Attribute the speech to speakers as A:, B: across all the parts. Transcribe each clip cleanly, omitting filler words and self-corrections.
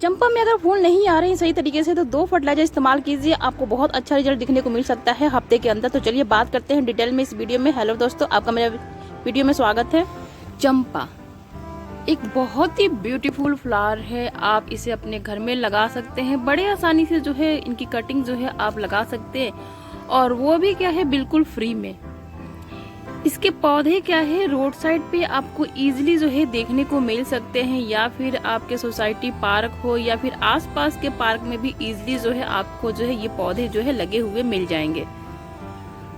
A: चंपा में अगर फूल नहीं आ रहे हैं सही तरीके से तो 2 फर्टिलाइजर इस्तेमाल कीजिए, आपको बहुत अच्छा रिजल्ट दिखने को मिल सकता है हफ्ते के अंदर। तो चलिए बात करते हैं डिटेल में इस वीडियो में। हेलो दोस्तों, आपका मेरे वीडियो में स्वागत है। चंपा एक बहुत ही ब्यूटीफुल फ्लावर है, आप इसे अपने घर में लगा सकते हैं। बड़े आसानी से जो है इनकी कटिंग जो है आप लगा सकते हैं, और वो भी क्या है बिल्कुल फ्री में। इसके पौधे क्या है रोड साइड पे आपको इजीली जो है देखने को मिल सकते हैं, या फिर आपके सोसाइटी पार्क हो या फिर आसपास के पार्क में भी इजीली जो है आपको जो है ये पौधे जो है लगे हुए मिल जाएंगे।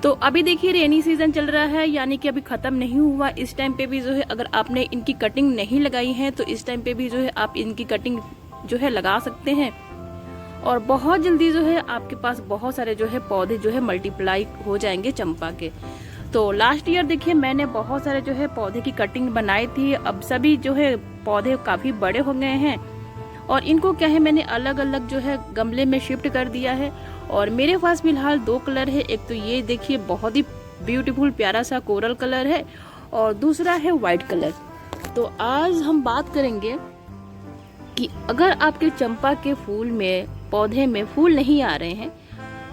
A: तो अभी देखिए रेनी सीजन चल रहा है, यानी कि अभी खत्म नहीं हुआ। इस टाइम पे भी जो है अगर आपने इनकी कटिंग नहीं लगाई है तो इस टाइम पे भी जो है आप इनकी कटिंग जो है लगा सकते हैं, और बहुत जल्दी जो है आपके पास बहुत सारे जो है पौधे जो है मल्टीप्लाई हो जाएंगे चंपा के। तो लास्ट ईयर देखिए मैंने बहुत सारे जो है पौधे की कटिंग बनाई थी। अब सभी जो है पौधे काफी बड़े हो गए हैं, और इनको क्या है मैंने अलग अलग जो है गमले में शिफ्ट कर दिया है। और मेरे पास फिलहाल 2 कलर है, एक तो ये देखिए बहुत ही ब्यूटीफुल प्यारा सा कोरल कलर है, और दूसरा है व्हाइट कलर। तो आज हम बात करेंगे कि अगर आपके चंपा के फूल में पौधे में फूल नहीं आ रहे हैं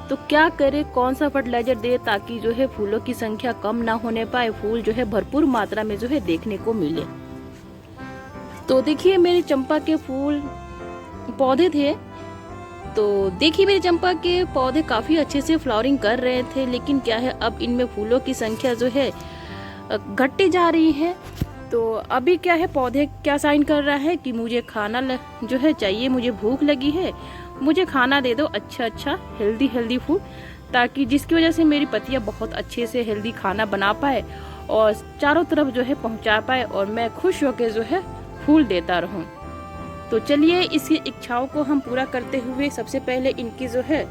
A: तो क्या करें, कौन सा फर्टिलाइजर दे ताकि जो है फूलों की संख्या कम ना होने पाए, फूल जो है भरपूर मात्रा में जो है देखने को मिले। तो देखिए मेरे चंपा के फूल पौधे थे, तो देखिए मेरे चंपा के पौधे काफी अच्छे से फ्लावरिंग कर रहे थे, लेकिन क्या है अब इनमें फूलों की संख्या जो है घटती जा रही है। तो अभी क्या है पौधे क्या साइन कर रहा है कि मुझे खाना जो है चाहिए, मुझे भूख लगी है, मुझे खाना दे दो अच्छा हेल्दी फूड, ताकि जिसकी वजह से मेरी पतियां बहुत अच्छे से हेल्दी खाना बना पाए और चारों तरफ जो है पहुंचा पाए, और मैं खुश होकर जो है फूल देता रहूं। तो चलिए इसकी इच्छाओं को हम पूरा करते हुए सबसे पहले इनकी जो है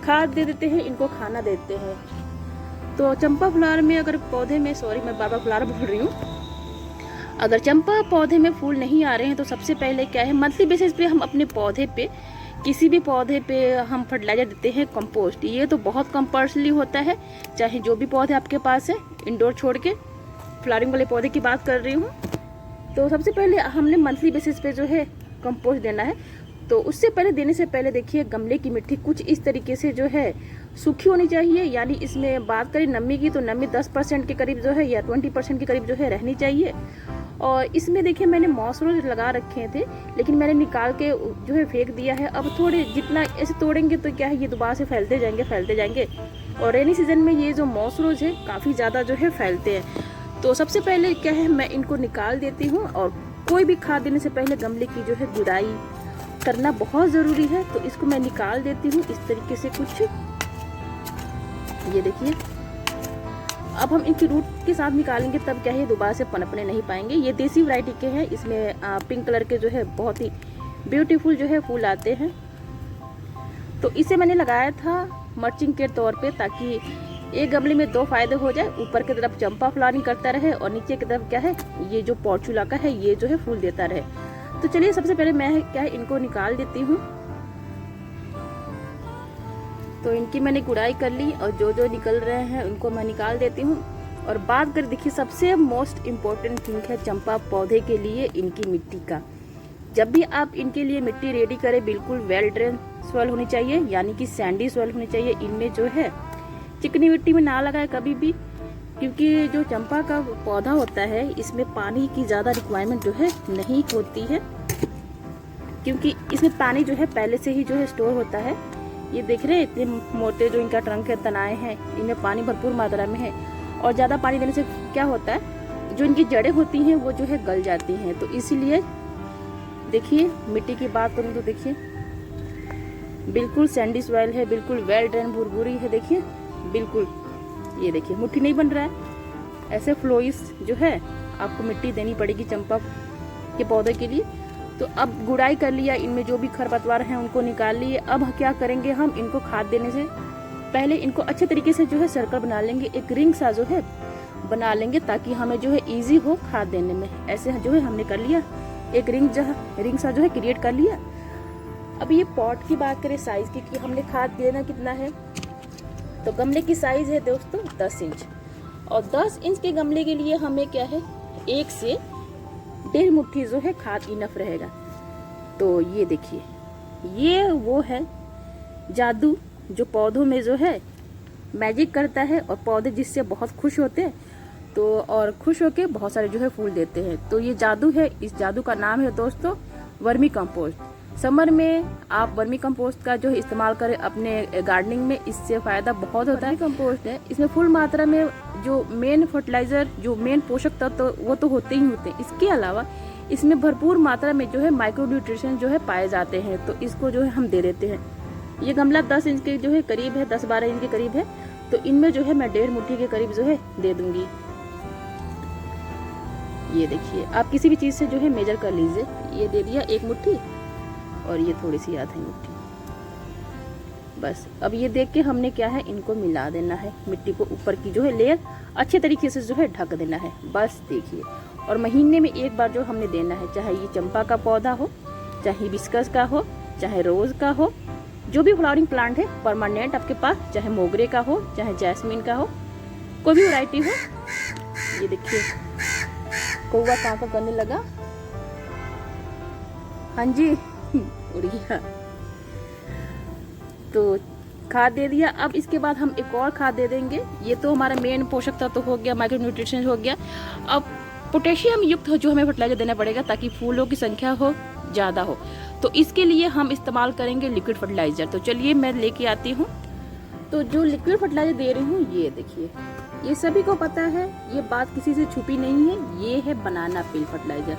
A: खाद दे देते हैं, इनको खाना देते हैं। तो चंपा फ्लावर में अगर पौधे में, सॉरी मैं बाबा फ्लावर बोल रही हूँ, अगर चंपा पौधे में फूल नहीं आ रहे हैं तो सबसे पहले क्या है मंथली बेसिस पे हम अपने पौधे पे, किसी भी पौधे पे हम फर्टिलाइजर देते हैं कंपोस्ट। ये तो बहुत कंपल्सरी होता है, चाहे जो भी पौधे आपके पास है, इंडोर छोड़ के फ्लावरिंग वाले पौधे की बात कर रही हूँ। तो सबसे पहले हमने मंथली बेसिस पे जो है कंपोस्ट देना है। तो उससे पहले देने से पहले देखिए गमले की मिट्टी कुछ इस तरीके से जो है सूखी होनी चाहिए, यानी इसमें बात करें नमी की तो नमी 10% के करीब जो है या 20% के करीब जो है रहनी चाहिए। और इसमें देखिए मैंने मॉस रोज लगा रखे थे, लेकिन मैंने निकाल के जो है फेंक दिया है। अब थोड़े जितना ऐसे तोड़ेंगे तो क्या है ये दोबारा से फैलते जाएंगे, और रेनी सीजन में ये जो मॉस रोज है काफ़ी ज़्यादा जो है फैलते हैं। तो सबसे पहले क्या है मैं इनको निकाल देती हूँ, और कोई भी खाद देने से पहले गमले की जो है गुड़ाई करना बहुत ज़रूरी है। तो इसको मैं निकाल देती हूँ इस तरीके से कुछ, ये देखिए। अब हम इनकी रूट के साथ निकालेंगे तब क्या है दोबारा से पनपने नहीं पाएंगे। ये देसी वैरायटी के हैं, इसमें पिंक कलर के जो है बहुत ही ब्यूटीफुल जो है फूल आते हैं। तो इसे मैंने लगाया था मल्चिंग के तौर पे, ताकि एक गमले में 2 फायदे हो जाए, ऊपर की तरफ चंपा फ्लावरिंग करता रहे और नीचे की तरफ क्या है ये जो पोर्चुला का है ये जो है फूल देता रहे। तो चलिए सबसे पहले मैं क्या है इनको निकाल देती हूँ। तो इनकी मैंने गुड़ाई कर ली, और जो जो निकल रहे हैं उनको मैं निकाल देती हूँ। और बात कर देखिए सबसे मोस्ट इम्पोर्टेंट थिंग है चंपा पौधे के लिए इनकी मिट्टी का। जब भी आप इनके लिए मिट्टी रेडी करें बिल्कुल वेल ड्रेन सॉइल होनी चाहिए, यानी कि सैंडी सॉइल होनी चाहिए। इनमें जो है चिकनी मिट्टी में ना लगाए कभी भी, क्योंकि जो चंपा का पौधा होता है इसमें पानी की ज़्यादा रिक्वायरमेंट जो है नहीं होती है, क्योंकि इसमें पानी जो है पहले से ही जो है स्टोर होता है। ये देख रहे हैं इतने मोटे जो इनका ट्रंक है, तनाए हैं, इनमें पानी भरपूर मात्रा में है। और ज़्यादा पानी देने से क्या होता है जो इनकी जड़ें होती हैं वो जो है गल जाती हैं। तो इसीलिए देखिए मिट्टी की बात करूँ तो देखिए बिल्कुल सैंडी सॉइल है, बिल्कुल वेल ड्रेन भुरभुरी है। देखिए बिल्कुल, ये देखिए मुट्ठी नहीं बन रहा है। ऐसे फ्लोइस जो है आपको मिट्टी देनी पड़ेगी चंपा के पौधे के लिए। तो अब गुड़ाई कर लिया, इनमें जो भी खरपतवार हैं उनको निकाल लिए। अब क्या करेंगे हम इनको खाद देने से पहले इनको अच्छे तरीके से जो है सर्कल बना लेंगे, एक रिंग सा जो है बना लेंगे, ताकि हमें जो है इजी हो खाद देने में। ऐसे जो है हमने कर लिया, एक रिंग सा जो है क्रिएट कर लिया। अब ये पॉट की बात करें साइज की कि हमने खाद देना कितना है, तो गमले की साइज है दोस्तों 10 इंच, और 10 इंच के गमले के लिए हमें क्या है 1 से 1.5 मुट्ठी जो है खाद इनफ रहेगा। तो ये देखिए, ये वो है जादू जो पौधों में जो है मैजिक करता है, और पौधे जिससे बहुत खुश होते हैं, तो और खुश होके बहुत सारे जो है फूल देते हैं। तो ये जादू है, इस जादू का नाम है दोस्तों वर्मी कंपोस्ट। समर में आप वर्मी कंपोस्ट का जो है इस्तेमाल करें अपने गार्डनिंग में, इससे फायदा बहुत होता है। कंपोस्ट है, इसमें फुल मात्रा में जो मेन फर्टिलाइजर, जो मेन पोषक तत्व तो वो तो होते ही होते हैं, इसके अलावा इसमें भरपूर मात्रा में जो है माइक्रो न्यूट्रिशन जो है पाए जाते हैं। तो इसको जो है हम दे देते हैं। ये गमला 10 इंच के जो है करीब है, 10-12 इंच के करीब है, तो इनमें जो है मैं 1.5 मुट्ठी के करीब जो है दे दूंगी। ये देखिए, आप किसी भी चीज से जो है मेजर कर लीजिए। ये दे दिया 1 मुट्ठी, और ये थोड़ी सी आधी मुट्ठी, बस। अब ये देख के हमने क्या है, इनको मिला देना है, मिट्टी को ऊपर की जो है लेयर अच्छे तरीके से जो है ढक देना है, बस देखिए। और महीने में एक बार जो हमने देना है, चाहे ये चंपा का पौधा हो, चाहे हिबिस्कस का हो, चाहे रोज का हो, जो भी फ्लावरिंग प्लांट है परमानेंट आपके पास, चाहे मोगरे का हो, चाहे जैस्मिन का हो, कोई भी वैरायटी हो। ये देखिए कौवा काका करने लगा, हाँ जी उड़ गया। तो खाद दे दिया। अब इसके बाद हम एक और खाद दे देंगे। ये तो हमारा मेन पोषक तत्व तो हो गया, माइक्रो न्यूट्रिशन हो गया। अब पोटेशियम युक्त जो हमें फर्टिलाइजर देना पड़ेगा ताकि फूलों की संख्या हो ज्यादा हो। तो इसके लिए हम इस्तेमाल करेंगे लिक्विड फर्टिलाइजर। तो चलिए मैं लेके आती हूँ। तो जो लिक्विड फर्टिलाइजर दे रही हूँ, ये देखिए, ये सभी को पता है, ये बात किसी से छुपी नहीं है, ये है बनाना पील फर्टिलाइजर।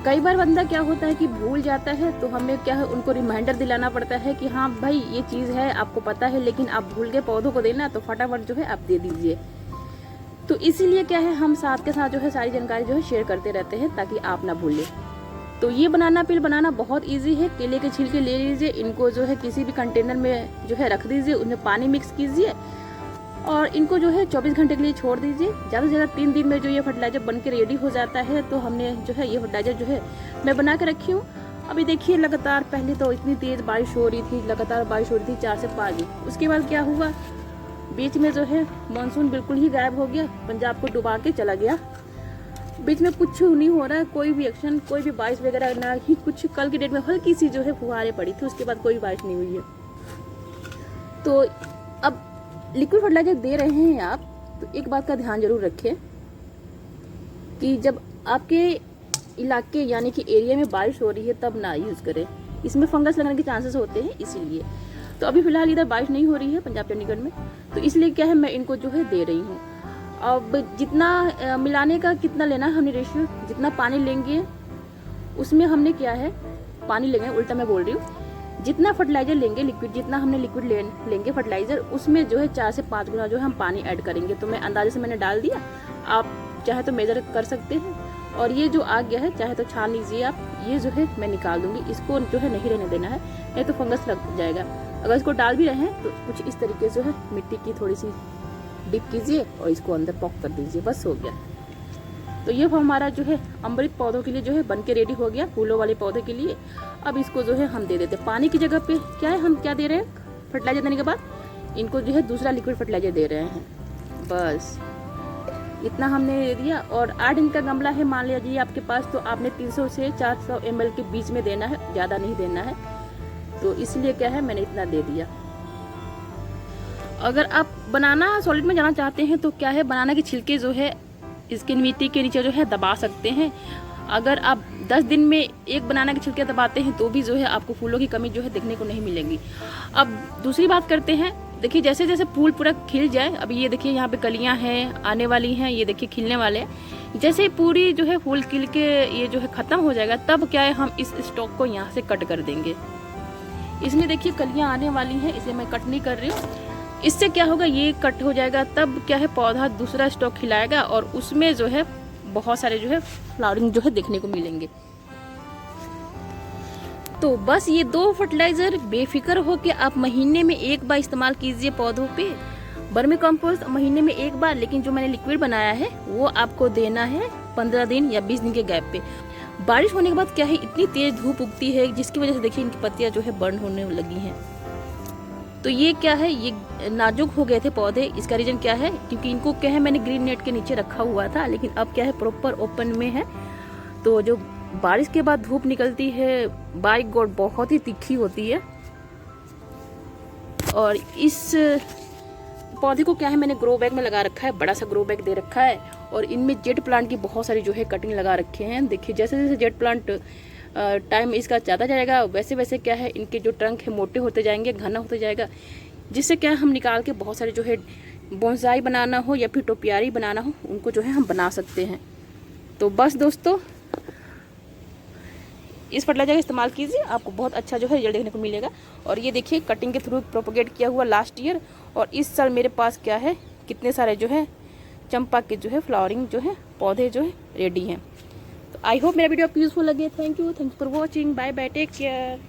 A: कई बार बंदा क्या होता है कि भूल जाता है, तो हमें क्या है उनको रिमाइंडर दिलाना पड़ता है कि हाँ भाई ये चीज है, आपको पता है, लेकिन आप भूल गए पौधों को देना, तो फटाफट जो है आप दे दीजिए। तो इसीलिए क्या है, हम साथ के साथ जो है सारी जानकारी जो है शेयर करते रहते हैं ताकि आप ना भूलें। तो ये बनाना पील बनाना बहुत इजी है। केले के छिलके ले लीजिए, इनको जो है किसी भी कंटेनर में जो है रख दीजिए, उनमें पानी मिक्स कीजिए और इनको जो है 24 घंटे के लिए छोड़ दीजिए। ज़्यादा से ज़्यादा 3 दिन में जो ये फर्टिलाइजर बन के रेडी हो जाता है। तो हमने जो है ये फर्टिलाइजर जो है मैं बना के रखी हूँ। अभी देखिए लगातार, पहले तो इतनी तेज़ बारिश हो रही थी, लगातार बारिश हो रही थी 4 से 5 दिन। उसके बाद क्या हुआ, बीच में जो है मानसून बिल्कुल ही गायब हो गया, पंजाब को डुबा के चला गया। बीच में कुछ नहीं हो रहा है, कोई भी एक्शन, कोई भी बारिश वगैरह ना ही कुछ। कल की डेट में हल्की सी जो है फुहारें पड़ी थी, उसके बाद कोई बारिश नहीं हुई है। तो अब लिक्विड फर्टिलाइजर दे रहे हैं आप, तो एक बात का ध्यान जरूर रखें कि जब आपके इलाके यानी कि एरिया में बारिश हो रही है तब ना यूज़ करें, इसमें फंगस लगने के चांसेस होते हैं, इसीलिए। तो अभी फिलहाल इधर बारिश नहीं हो रही है पंजाब चंडीगढ़ में, तो इसलिए क्या है मैं इनको जो है दे रही हूँ। अब जितना मिलाने का कितना लेना है हमने रेशियो, जितना पानी लेंगे उसमें हमने क्या है पानी लेंगे, उल्टा मैं बोल रही हूँ, जितना फर्टिलाइजर लेंगे लिक्विड, जितना हमने लिक्विड लेंगे फर्टिलाइजर, उसमें जो है 4 से 5 गुना जो है हम पानी ऐड करेंगे। तो मैं अंदाजे से मैंने डाल दिया, आप चाहे तो मेजर कर सकते हैं। और ये जो आ गया है चाहे तो छान लीजिए आप, ये जो है मैं निकाल दूंगी, इसको जो है नहीं रहने देना है, नहीं तो फंगस लग जाएगा। अगर इसको डाल भी रहे हैं तो कुछ इस तरीके से है, मिट्टी की थोड़ी सी डिप कीजिए और इसको अंदर पॉक कर दीजिए, बस हो गया। तो ये हमारा जो है अमृत पौधों के लिए जो है बन के रेडी हो गया, फूलों वाले पौधे के लिए। अब इसको जो है हम दे देते हैं पानी की जगह पे। क्या है, हम क्या दे रहे हैं, फर्टिलाइजर देने के बाद इनको जो है दूसरा लिक्विड फर्टिलाइजर दे रहे हैं, बस इतना हमने दे दिया। और 8 इंच का गमला है मान लीजिए आपके पास, तो आपने 300 से 400 ml के बीच में देना है, ज़्यादा नहीं देना है। तो इसलिए क्या है मैंने इतना दे दिया। अगर आप बनाना सॉलिड में जाना चाहते हैं तो क्या है, बनाना के छिलके जो है इसके मिट्टी के नीचे जो है दबा सकते हैं। अगर आप 10 दिन में एक बनाना के छिलके दबाते हैं तो भी जो है आपको फूलों की कमी जो है देखने को नहीं मिलेगी। अब दूसरी बात करते हैं, देखिए जैसे जैसे फूल पूरा खिल जाए, अभी ये देखिए यहाँ पे कलियाँ हैं आने वाली हैं, ये देखिए खिलने वाले हैं। जैसे पूरी जो है फूल खिल के ये जो है खत्म हो जाएगा, तब क्या है हम इस स्टॉक को यहाँ से कट कर देंगे। इसमें देखिए कलियाँ आने वाली हैं, इसे मैं कट नहीं कर रही हूँ। इससे क्या होगा, ये कट हो जाएगा, तब क्या है पौधा दूसरा स्टॉक खिलाएगा और उसमें जो है बहुत सारे जो है फ्लावरिंग जो है देखने को मिलेंगे। तो बस ये 2 फर्टिलाइजर बेफिक्र हो के आप महीने में एक बार इस्तेमाल कीजिए पौधों पे। वर्मी कंपोस्ट महीने में एक बार, लेकिन जो मैंने लिक्विड बनाया है वो आपको देना है 15 दिन या 20 दिन के गैप पे। बारिश होने के बाद क्या है, इतनी तेज धूप उगती है जिसकी वजह से देखिए इनकी पत्तियां जो है बर्न होने लगी हैं। तो ये क्या है, ये नाजुक हो गए थे पौधे। इसका रीजन क्या है, क्योंकि इनको क्या है मैंने ग्रीन नेट के नीचे रखा हुआ था, लेकिन अब क्या है प्रॉपर ओपन में है। तो जो बारिश के बाद धूप निकलती है, बाय गॉड बहुत ही तीखी होती है। और इस पौधे को क्या है, मैंने ग्रो बैग में लगा रखा है, बड़ा सा ग्रो बैग दे रखा है। और इनमें जेड प्लांट की बहुत सारी जो है कटिंग लगा रखे हैं। देखिए जैसे जैसे जेड प्लांट टाइम इसका ज़्यादा जाएगा वैसे वैसे क्या है इनके जो ट्रंक है मोटे होते जाएंगे, घना होते जाएगा, जिससे क्या हम निकाल के बहुत सारे जो है बोनसाई बनाना हो या फिर टोपियारी बनाना हो उनको जो है हम बना सकते हैं। तो बस दोस्तों इस फर्टिलाइजर का इस्तेमाल कीजिए, आपको बहुत अच्छा जो है रिजल्ट देखने को मिलेगा। और ये देखिए कटिंग के थ्रू प्रोपोगेट किया हुआ लास्ट ईयर, और इस साल मेरे पास क्या है कितने सारे जो है चंपा के जो है फ्लावरिंग जो है पौधे जो है रेडी हैं। तो आई होप मेरा वीडियो आपको यूजफुल लगे। Thank you for watching. Bye bye, take care.